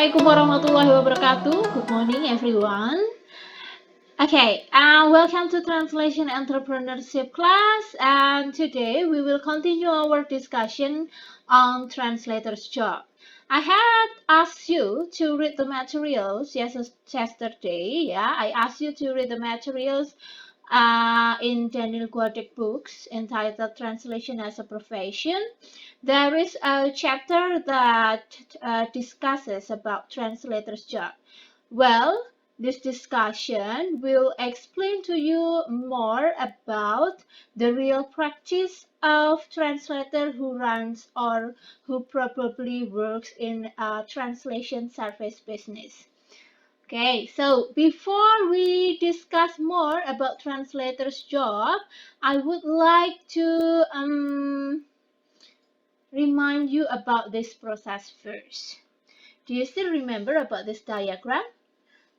Assalamualaikum warahmatullahi wabarakatuh. Good morning, everyone. Okay, welcome to Translation Entrepreneurship class. And today we will continue our discussion on Translator's Job. I had asked you to read the materials yesterday. I asked you to read the materials in Daniel Guadek books entitled Translation as a Profession. There is a chapter that discusses about translator's job. Well, this discussion will explain to you more about the real practice of translator who runs or who probably works in a translation service business. Okay, so before we discuss more about translator's job, I would like to remind you about this process first. Do you still remember about this diagram?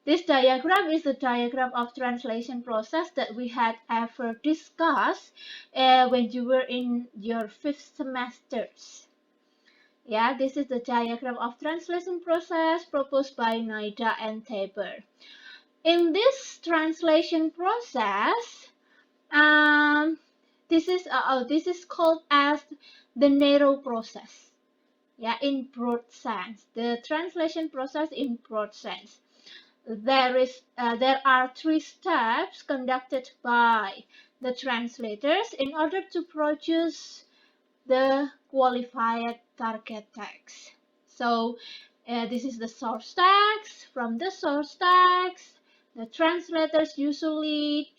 This diagram is the diagram of translation process that we had ever discussed when you were in your 5th semesters. Yeah, this is the diagram of translation process proposed by Naida and Tabor. In this translation process, this is called as the narrow process. Yeah, in broad sense, the translation process in broad sense. There are 3 steps conducted by the translators in order to produce the qualified target text. So this is the source text. From the source text, the translators usually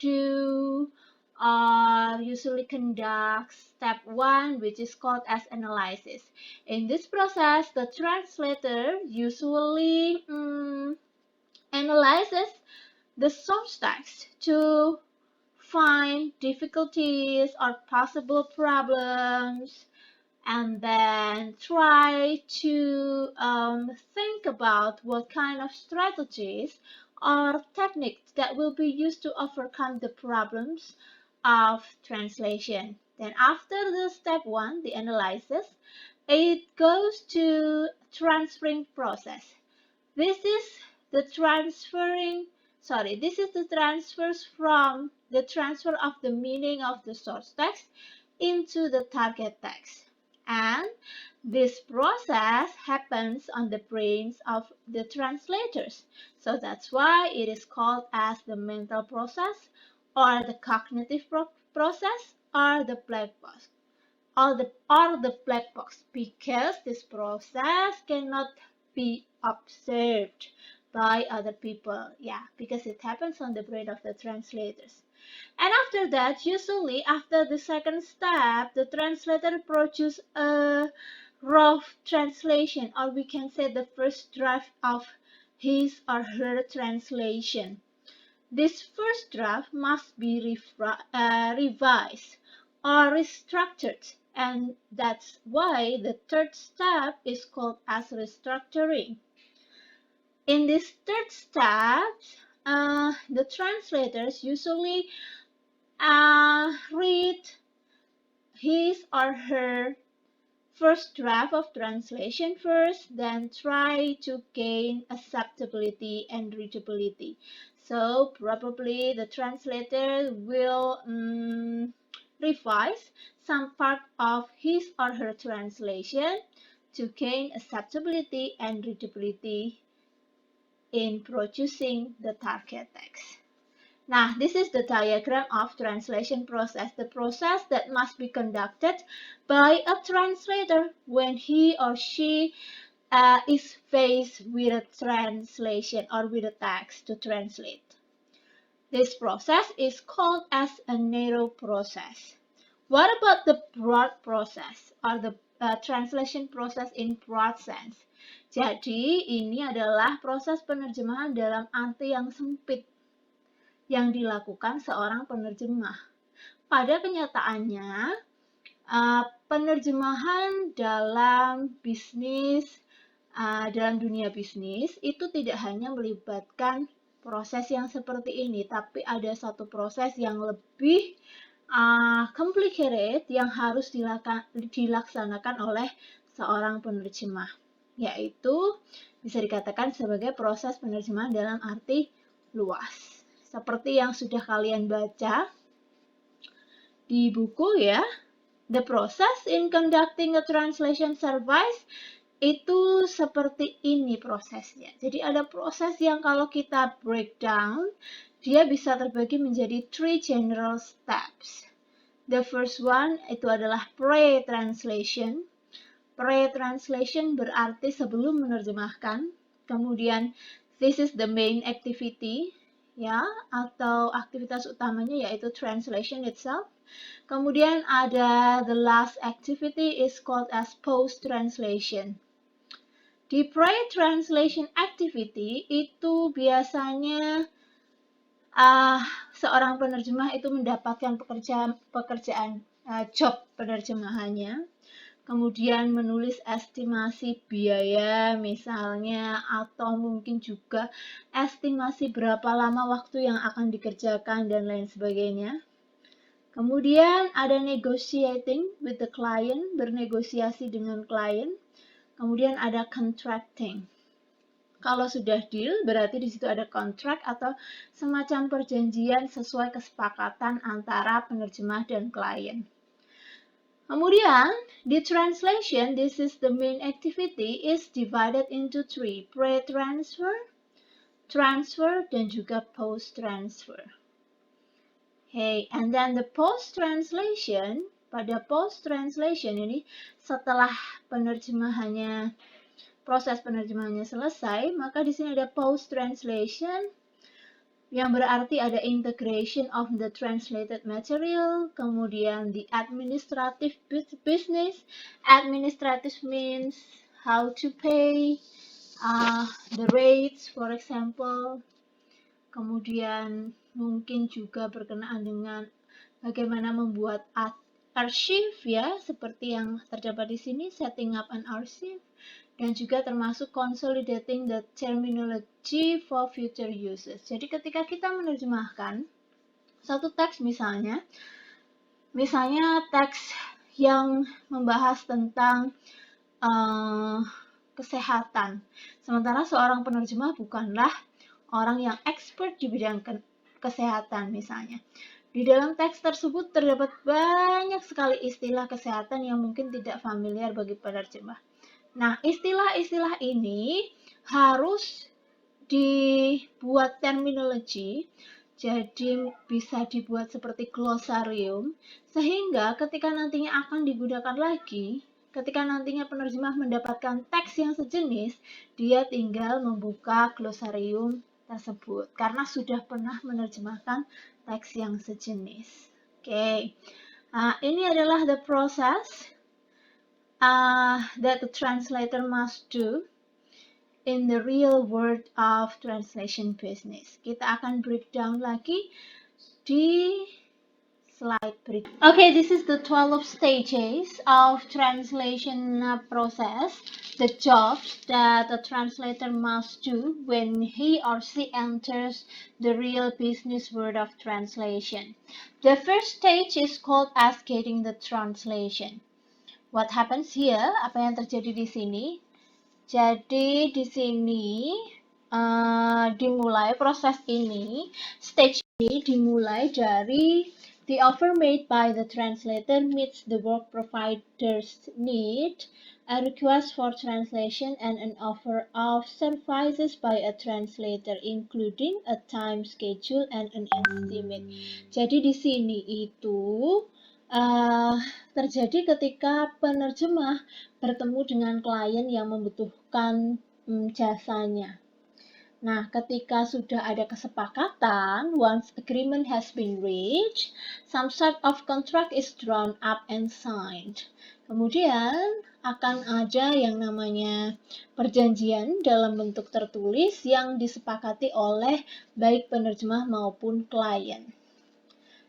conduct step 1, which is called as analysis. In this process, the translator usually analyzes the source text to find difficulties or possible problems, and then try to think about what kind of strategies or techniques that will be used to overcome the problems of translation. Then after the step 1, the analysis, it goes to transferring process. This is the transfers from the transfer of the meaning of the source text into the target text. And this process happens on the brains of the translators. So that's why it is called as the mental process, or the cognitive process, or the black box. Or the black box, because this process cannot be observed by other people. Yeah, because it happens on the brain of the translators. And after that, usually after the second step, the translator produces a rough translation, or we can say the first draft of his or her translation. This first draft must be revised or restructured, and that's why the third step is called as restructuring. In this third step, the translators usually read his or her first draft of translation first, then try to gain acceptability and readability. So probably the translator will revise some part of his or her translation to gain acceptability and readability in producing the target text. Now, this is the diagram of translation process, the process that must be conducted by a translator when he or she is faced with a translation or with a text to translate. This process is called as a narrow process. What about the broad process or the translation process in broad sense? Jadi, ini adalah proses penerjemahan dalam arti yang sempit yang dilakukan seorang penerjemah. Pada kenyataannya, penerjemahan dalam bisnis, dalam dunia bisnis, itu tidak hanya melibatkan proses yang seperti ini, tapi ada satu proses yang lebih complicated yang harus dilaksanakan oleh seorang penerjemah. yaitu bisa dikatakan sebagai proses penerjemahan dalam arti luas. Seperti yang sudah kalian baca di buku ya, the process in conducting a translation service itu seperti ini prosesnya. Jadi ada proses yang kalau kita breakdown, dia bisa terbagi menjadi 3 general steps. The first one itu adalah pre-translation. Pre-translation berarti sebelum menerjemahkan. Kemudian this is the main activity, ya, atau aktivitas utamanya yaitu translation itself. Kemudian ada the last activity is called as post-translation. Di pre-translation activity itu biasanya seorang penerjemah itu mendapatkan pekerjaan job penerjemahannya, kemudian menulis estimasi biaya misalnya, atau mungkin juga estimasi berapa lama waktu yang akan dikerjakan dan lain sebagainya. Kemudian ada negotiating with the client, bernegosiasi dengan klien. Kemudian ada contracting. Kalau sudah deal, berarti di situ ada kontrak atau semacam perjanjian sesuai kesepakatan antara penerjemah dan klien. Kemudian, di translation, this is the main activity, is divided into 3, pre-transfer, transfer, dan juga post-transfer. Okay, and then the post-translation, pada post-translation ini setelah penerjemahannya proses penerjemahannya selesai, maka di sini ada post-translation yang berarti ada integration of the translated material, kemudian the administrative business. Administrative means how to pay, the rates for example, kemudian mungkin juga berkenaan dengan bagaimana membuat archive ya, seperti yang terdapat di sini, setting up an archive. Dan juga termasuk consolidating the terminology for future uses. Jadi ketika kita menerjemahkan satu teks misalnya teks yang membahas tentang kesehatan. Sementara seorang penerjemah bukanlah orang yang expert di bidang kesehatan misalnya. Di dalam teks tersebut terdapat banyak sekali istilah kesehatan yang mungkin tidak familiar bagi penerjemah. Nah, istilah-istilah ini harus dibuat terminologi, jadi bisa dibuat seperti glosarium, sehingga ketika nantinya akan digunakan lagi, ketika nantinya penerjemah mendapatkan teks yang sejenis, dia tinggal membuka glosarium tersebut, karena sudah pernah menerjemahkan teks yang sejenis. Oke, nah, ini adalah the process that the translator must do in the real world of translation business. Kita akan breakdown lagi di slide berikut. Okay, this is the 12 stages of translation process, the jobs that a translator must do when he or she enters the real business world of translation. The first stage is called as getting the translation. What happens here? Apa yang terjadi di sini? Jadi di sini dimulai proses ini, stage ini dimulai dari the offer made by the translator meets the work provider's need, a request for translation, and an offer of services by a translator, including a time schedule and an estimate. Jadi di sini itu terjadi ketika penerjemah bertemu dengan klien yang membutuhkan jasanya. Nah, ketika sudah ada kesepakatan, once agreement has been reached, some sort of contract is drawn up and signed. Kemudian akan ada yang namanya perjanjian dalam bentuk tertulis yang disepakati oleh baik penerjemah maupun klien.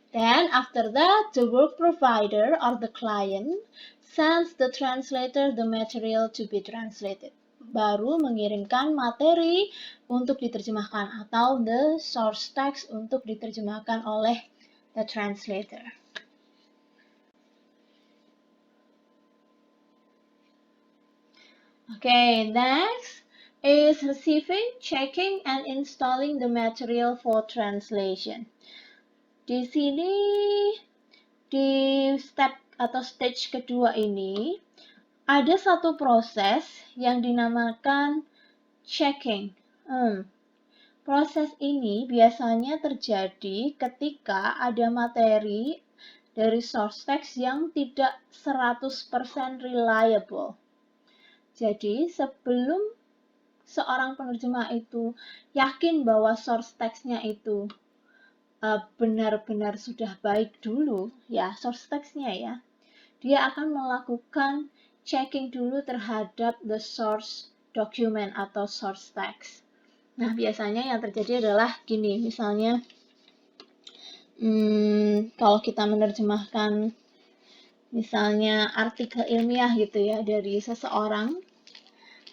Then, after that, the work provider or the client sends the translator the material to be translated. Baru mengirimkan materi untuk diterjemahkan atau the source text untuk diterjemahkan oleh the translator. Okay, next is receiving, checking, and installing the material for translation. Di sini, di step atau stage kedua ini, ada satu proses yang dinamakan checking. Proses ini biasanya terjadi ketika ada materi dari source text yang tidak 100% reliable. Jadi, sebelum seorang penerjemah itu yakin bahwa source text-nya itu benar-benar sudah baik dulu, ya, source text-nya ya, dia akan melakukan checking dulu terhadap the source document atau source text. Nah, biasanya yang terjadi adalah gini, misalnya, kalau kita menerjemahkan misalnya artikel ilmiah gitu ya dari seseorang,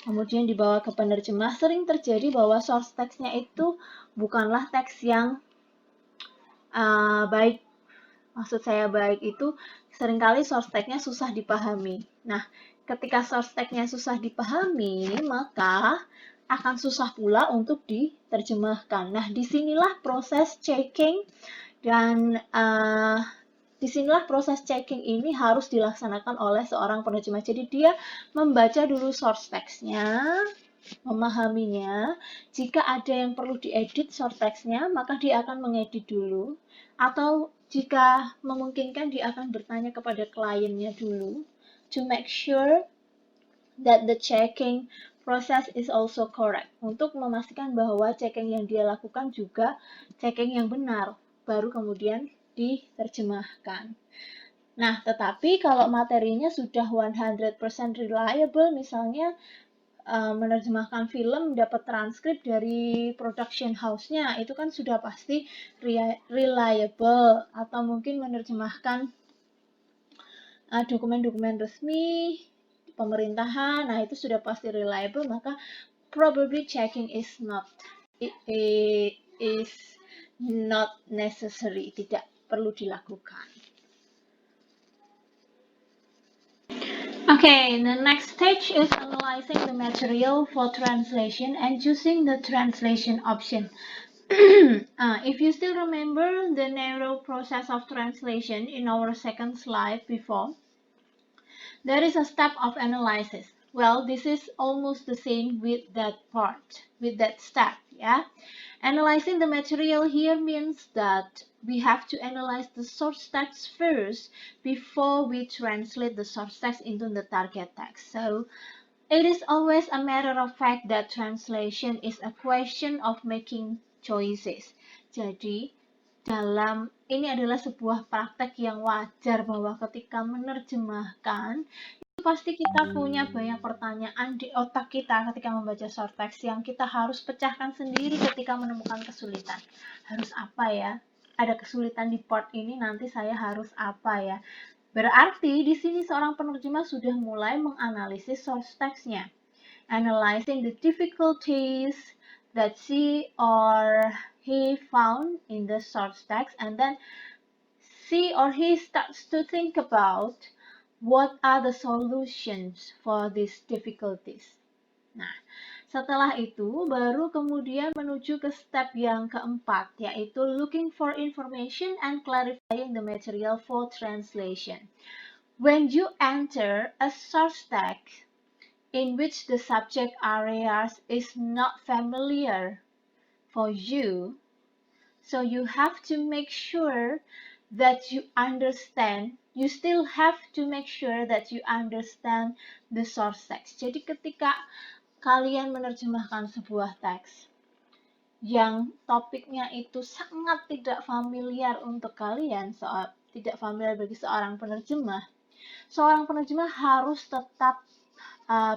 kemudian dibawa ke penerjemah, sering terjadi bahwa source text-nya itu bukanlah teks yang baik. Maksud saya baik itu seringkali source text-nya susah dipahami. Nah, ketika source text-nya susah dipahami, maka akan susah pula untuk diterjemahkan. Nah, disinilah proses checking dan disinilah proses checking ini harus dilaksanakan oleh seorang penerjemah. Jadi dia membaca dulu source text-nya, memahaminya. Jika ada yang perlu diedit source text-nya, maka dia akan mengedit dulu. Atau jika memungkinkan, dia akan bertanya kepada kliennya dulu to make sure that the checking process is also correct. Untuk memastikan bahwa checking yang dia lakukan juga checking yang benar, baru kemudian diterjemahkan. Nah, tetapi kalau materinya sudah 100% reliable, misalnya menerjemahkan film dapat transkrip dari production house-nya, itu kan sudah pasti reliable. Atau mungkin menerjemahkan dokumen-dokumen resmi pemerintahan, nah itu sudah pasti reliable, maka probably checking is not necessary, tidak perlu dilakukan. Okay, the next stage is analyzing the material for translation and choosing the translation option. If you still remember the narrow process of translation in our second slide before, there is a step of analysis. Well, this is almost the same with that part, with that step, yeah? Analyzing the material here means that we have to analyze the source text first before we translate the source text into the target text. So, it is always a matter of fact that translation is a question of making choices. Jadi, ini adalah sebuah praktek yang wajar bahwa ketika menerjemahkan, pasti kita punya banyak pertanyaan di otak kita ketika membaca source text yang kita harus pecahkan sendiri ketika menemukan kesulitan. Harus apa ya? Ada kesulitan di part ini, nanti saya harus apa ya? Berarti di sini seorang penerjemah sudah mulai menganalisis source text-nya. Analyzing the difficulties that she or he found in the source text, and then she or he starts to think about what are the solutions for these difficulties. Nah, setelah itu baru kemudian menuju ke step yang keempat, yaitu looking for information and clarifying the material for translation. When you enter a source text in which the subject areas is not familiar for you, so you have to make sure that you understand, you still have to make sure that you understand the source text. Jadi ketika kalian menerjemahkan sebuah teks yang topiknya itu sangat tidak familiar untuk kalian, tidak familiar bagi seorang penerjemah harus tetap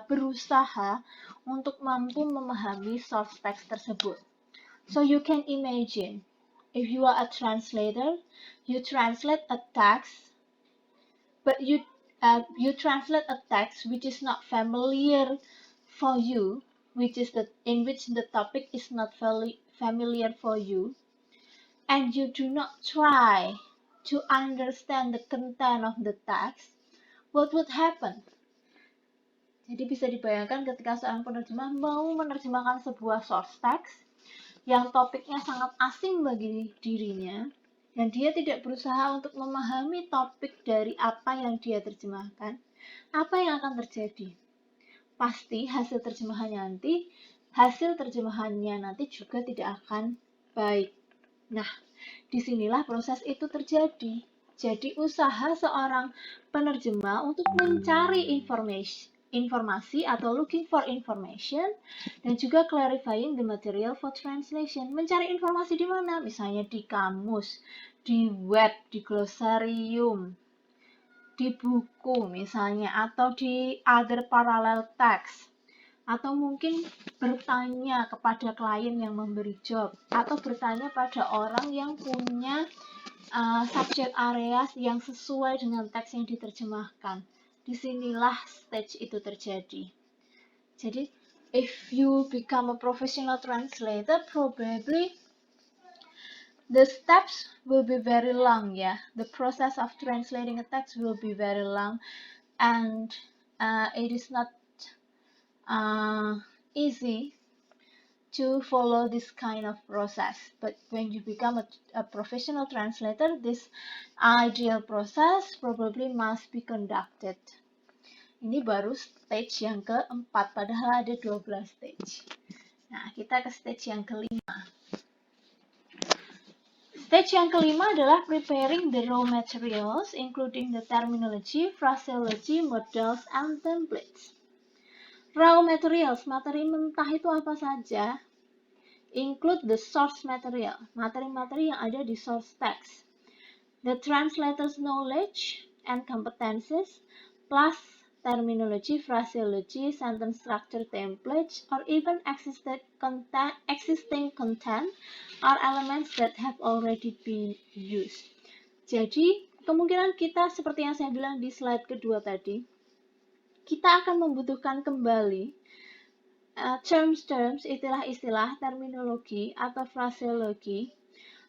berusaha untuk mampu memahami source text tersebut. So you can imagine, if you are a translator, you translate a text, but you translate a text which is not familiar for you, in which the topic is not familiar for you, and you do not try to understand the content of the text, what would happen? Jadi bisa dibayangkan ketika seorang penerjemah mau menerjemahkan sebuah source text yang topiknya sangat asing bagi dirinya, dan dia tidak berusaha untuk memahami topik dari apa yang dia terjemahkan, apa yang akan terjadi? Pasti hasil terjemahannya nanti juga tidak akan baik. Nah, disinilah proses itu terjadi. Jadi usaha seorang penerjemah untuk mencari informasi atau looking for information, dan juga clarifying the material for translation. Mencari informasi di mana? Misalnya di kamus, di web, di glosarium, di buku misalnya, atau di other parallel text. Atau mungkin bertanya kepada klien yang memberi job, atau bertanya pada orang yang punya subject areas yang sesuai dengan teks yang diterjemahkan. Disinilah stage itu terjadi. Jadi, if you become a professional translator, probably the steps will be very long, ya. The process of translating a text will be very long, and it is not easy to follow this kind of process. But when you become a professional translator, this ideal process probably must be conducted. Ini baru stage yang keempat, padahal ada 12 stage. Nah, kita ke stage yang kelima. Stage yang kelima adalah preparing the raw materials, including the terminology, phraseology, models, and templates. Raw materials, materi mentah itu apa saja? Include the source material, materi-materi yang ada di source text, the translator's knowledge and competences, plus terminology, phraseology, sentence structure templates, or even existing content or elements that have already been used. Jadi, kemungkinan kita seperti yang saya bilang di slide kedua tadi, kita akan membutuhkan kembali terms-terms, istilah-istilah, terminologi, atau fraseologi,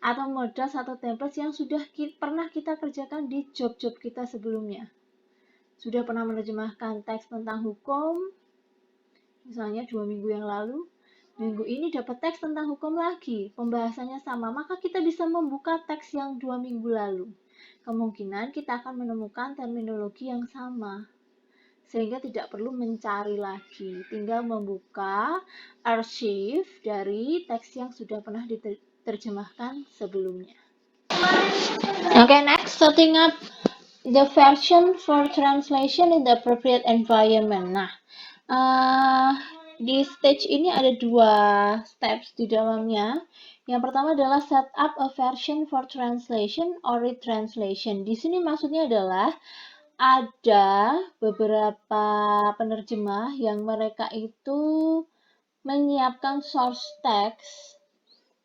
atau models atau templates yang sudah pernah kita kerjakan di job-job kita sebelumnya. Sudah pernah menerjemahkan teks tentang hukum, misalnya 2 minggu yang lalu, minggu ini dapat teks tentang hukum lagi, pembahasannya sama, maka kita bisa membuka teks yang 2 minggu lalu. Kemungkinan kita akan menemukan terminologi yang sama, sehingga tidak perlu mencari lagi, tinggal membuka archive dari teks yang sudah pernah diterjemahkan sebelumnya. Okay, next, setting up the version for translation in the appropriate environment. Nah, di stage ini ada 2 steps di dalamnya. Yang pertama adalah set up a version for translation or retranslation. Di sini maksudnya adalah ada beberapa penerjemah yang mereka itu menyiapkan source text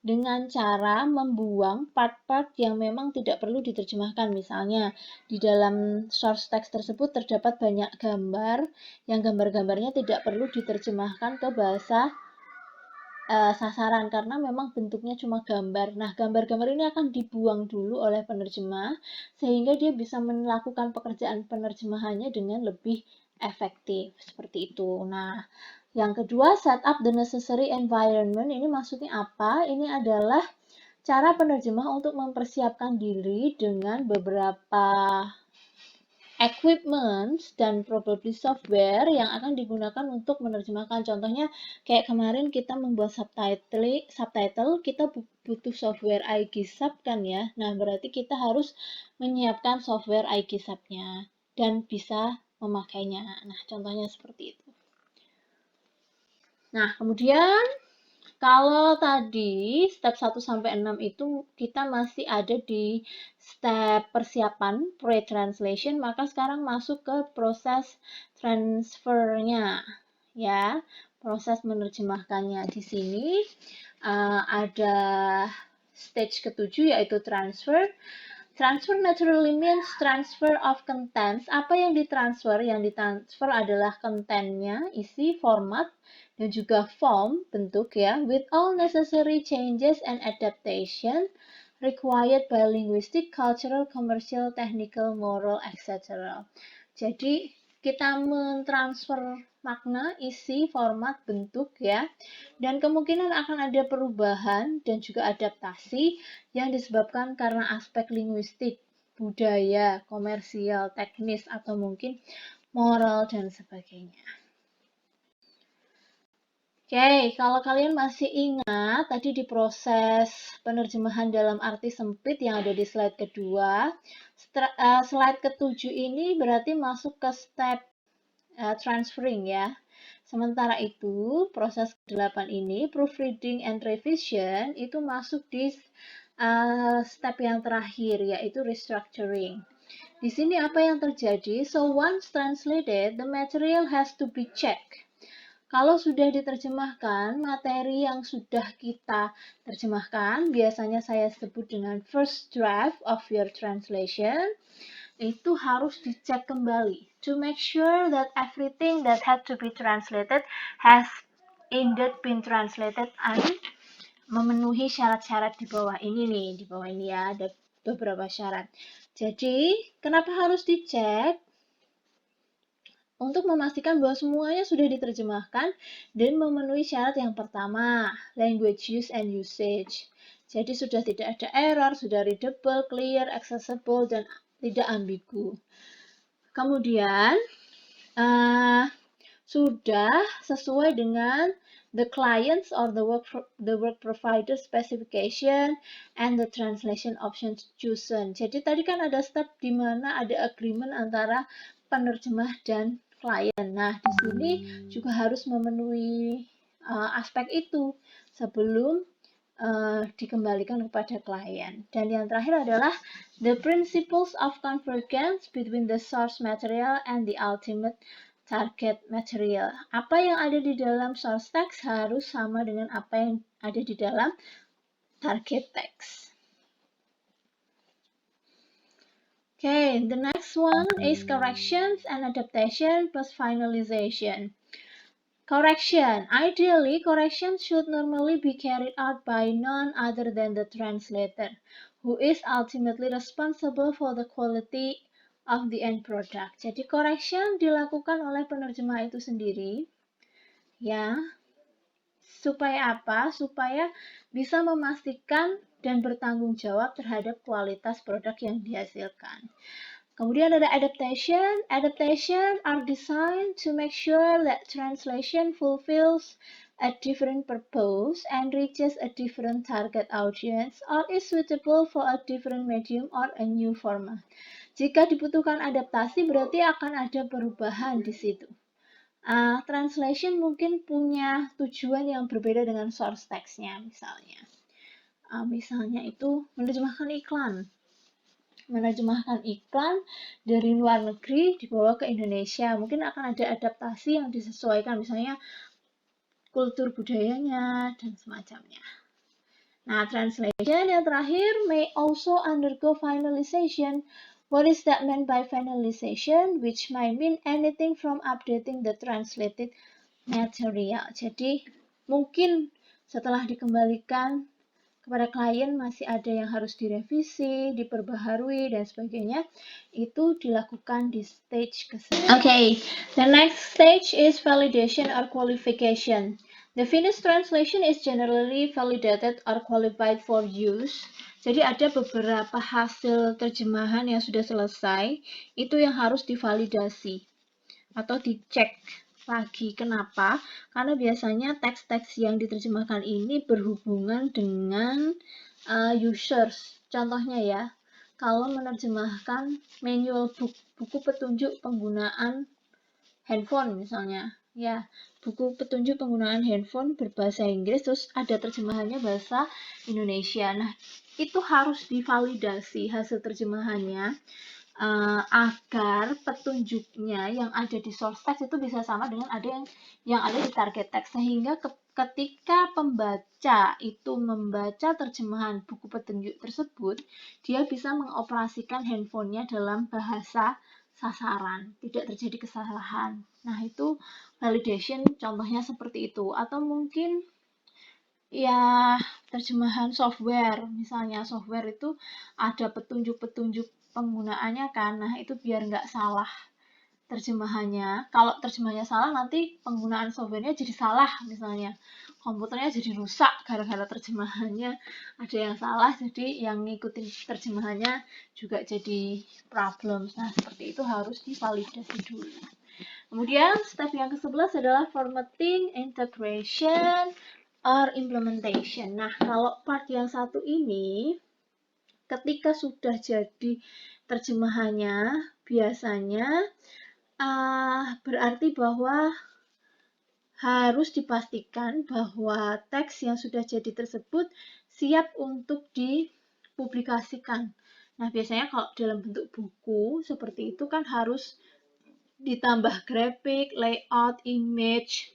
dengan cara membuang part-part yang memang tidak perlu diterjemahkan. Misalnya, di dalam source text tersebut terdapat banyak gambar yang gambar-gambarnya tidak perlu diterjemahkan ke bahasa sasaran karena memang bentuknya cuma gambar. Nah, gambar-gambar ini akan dibuang dulu oleh penerjemah sehingga dia bisa melakukan pekerjaan penerjemahannya dengan lebih efektif. Seperti itu. Nah, yang kedua, set up the necessary environment. Ini maksudnya apa? Ini adalah cara penerjemah untuk mempersiapkan diri dengan beberapa equipment dan probably software yang akan digunakan untuk menerjemahkan. Contohnya kayak kemarin kita membuat subtitle kita butuh software iGsub kan ya. Nah, berarti kita harus menyiapkan software iGsub-nya dan bisa memakainya. Nah, contohnya seperti itu. Nah, kemudian kalau tadi step 1 sampai 6 itu kita masih ada di step persiapan pre-translation, maka sekarang masuk ke proses transfernya ya, proses menerjemahkannya. Di sini ada stage ke-7 yaitu transfer. Transfer naturally means transfer of contents. Apa yang ditransfer? Yang ditransfer adalah kontennya, isi, format, dan juga form, bentuk ya, with all necessary changes and adaptation required by linguistic, cultural, commercial, technical, moral, etc. Jadi kita mentransfer makna, isi, format, bentuk ya. Dan kemungkinan akan ada perubahan dan juga adaptasi yang disebabkan karena aspek linguistik, budaya, komersial, teknis, atau mungkin moral dan sebagainya. Oke, kalau kalian masih ingat tadi di proses penerjemahan dalam arti sempit yang ada di slide kedua, slide ketujuh ini berarti masuk ke step transferring ya. Sementara itu, proses ke-8 ini, proofreading and revision, itu masuk di step yang terakhir, yaitu restructuring. Di sini apa yang terjadi? So, once translated, the material has to be checked. Kalau sudah diterjemahkan, materi yang sudah kita terjemahkan, biasanya saya sebut dengan first draft of your translation, itu harus dicek kembali to make sure that everything that had to be translated has indeed been translated and memenuhi syarat-syarat di bawah ini nih. Di bawah ini ya ada beberapa syarat. Jadi, kenapa harus dicek? Untuk memastikan bahwa semuanya sudah diterjemahkan dan memenuhi syarat yang pertama, language use and usage. Jadi sudah tidak ada error, sudah readable, clear, accessible, dan tidak ambigu. Kemudian, sudah sesuai dengan the clients or the work provider specification and the translation options chosen. Jadi tadi kan ada step di mana ada agreement antara penerjemah dan klien. Nah, di sini juga harus memenuhi aspek itu sebelum dikembalikan kepada klien. Dan yang terakhir adalah the principles of convergence between the source material and the ultimate target material. Apa yang ada di dalam source text harus sama dengan apa yang ada di dalam target text. Okay, the next one is corrections and adaptation plus finalization. Correction. Ideally, correction should normally be carried out by none other than the translator, who is ultimately responsible for the quality of the end product. Jadi correction dilakukan oleh penerjemah itu sendiri, ya. Supaya apa? Supaya bisa memastikan dan bertanggung jawab terhadap kualitas produk yang dihasilkan. Kemudian ada adaptation. Adaptation are designed to make sure that translation fulfills a different purpose and reaches a different target audience or is suitable for a different medium or a new format. Jika dibutuhkan adaptasi, berarti akan ada perubahan di situ. Translation mungkin punya tujuan yang berbeda dengan source text-nya, misalnya. Misalnya itu menerjemahkan iklan. Menerjemahkan iklan dari luar negeri dibawa ke Indonesia. Mungkin akan ada adaptasi yang disesuaikan, misalnya kultur budayanya dan semacamnya. Nah, translation yang terakhir may also undergo finalization. What is that meant by finalization? Which might mean anything from updating the translated material. Jadi, mungkin setelah dikembalikan kepada klien masih ada yang harus direvisi, diperbaharui, dan sebagainya. Itu dilakukan di stage ke-9. Okay, the next stage is validation or qualification. The finished translation is generally validated or qualified for use. Jadi ada beberapa hasil terjemahan yang sudah selesai, itu yang harus divalidasi atau dicek lagi. Kenapa? Karena biasanya teks-teks yang diterjemahkan ini berhubungan dengan users. Contohnya ya, kalau menerjemahkan manual buku petunjuk penggunaan handphone misalnya, ya, buku petunjuk penggunaan handphone berbahasa Inggris, terus ada terjemahannya bahasa Indonesia. Nah, itu harus divalidasi hasil terjemahannya agar petunjuknya yang ada di source text itu bisa sama dengan yang ada di target text, sehingga ketika pembaca itu membaca terjemahan buku petunjuk tersebut, dia bisa mengoperasikan handphonenya dalam bahasa sasaran, tidak terjadi kesalahan. Nah, itu validation contohnya seperti itu. Atau mungkin ya terjemahan software, misalnya software itu ada petunjuk-petunjuk penggunaannya kan, nah itu biar nggak salah terjemahannya. Kalau terjemahannya salah, nanti penggunaan softwarenya jadi salah misalnya. Komputernya jadi rusak gara-gara terjemahannya ada yang salah, jadi yang ngikutin terjemahannya juga jadi problem. Nah, seperti itu harus divalidasi dulu. Kemudian step yang ke-11 adalah formatting, integration, or implementation. Nah, kalau part yang satu ini, ketika sudah jadi terjemahannya, biasanya berarti bahwa harus dipastikan bahwa teks yang sudah jadi tersebut siap untuk dipublikasikan. Nah, biasanya kalau dalam bentuk buku seperti itu kan harus ditambah grafik, layout, image,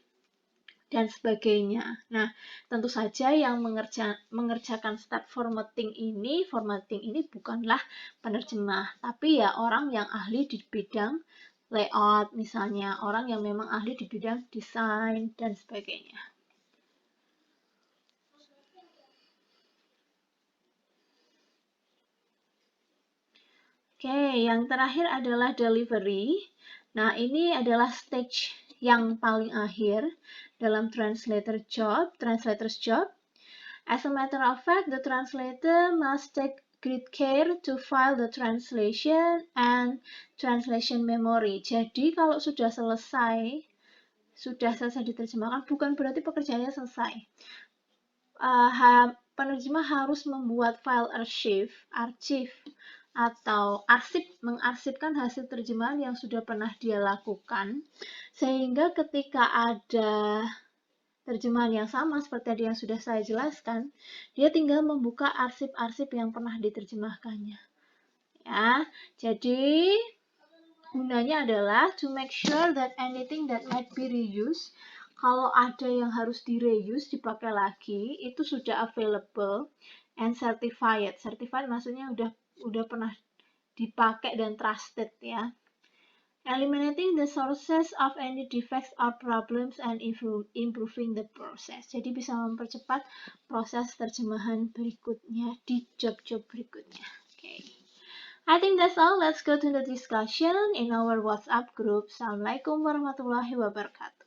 dan sebagainya. Nah, tentu saja yang mengerjakan step formatting ini bukanlah penerjemah, tapi ya orang yang ahli di bidang layout, misalnya orang yang memang ahli di bidang desain dan sebagainya. Oke, yang terakhir adalah delivery. Nah, ini adalah stage yang paling akhir dalam translator's job. As a matter of fact, the translator must take great care to file the translation and translation memory. Jadi kalau sudah selesai diterjemahkan, bukan berarti pekerjaannya selesai. Penerjemah harus membuat file arsip atau mengarsipkan hasil terjemahan yang sudah pernah dia lakukan, sehingga ketika ada terjemahan yang sama seperti tadi yang sudah saya jelaskan, dia tinggal membuka arsip-arsip yang pernah diterjemahkannya. Ya, jadi gunanya adalah to make sure that anything that might be reused, kalau ada yang harus di-reuse, dipakai lagi, itu sudah available and certified. Certified maksudnya udah pernah dipakai dan trusted ya. Eliminating the sources of any defects or problems and improving the process. Jadi bisa mempercepat proses terjemahan berikutnya di job-job berikutnya. Okay. I think that's all. Let's go to the discussion in our WhatsApp group. Assalamualaikum warahmatullahi wabarakatuh.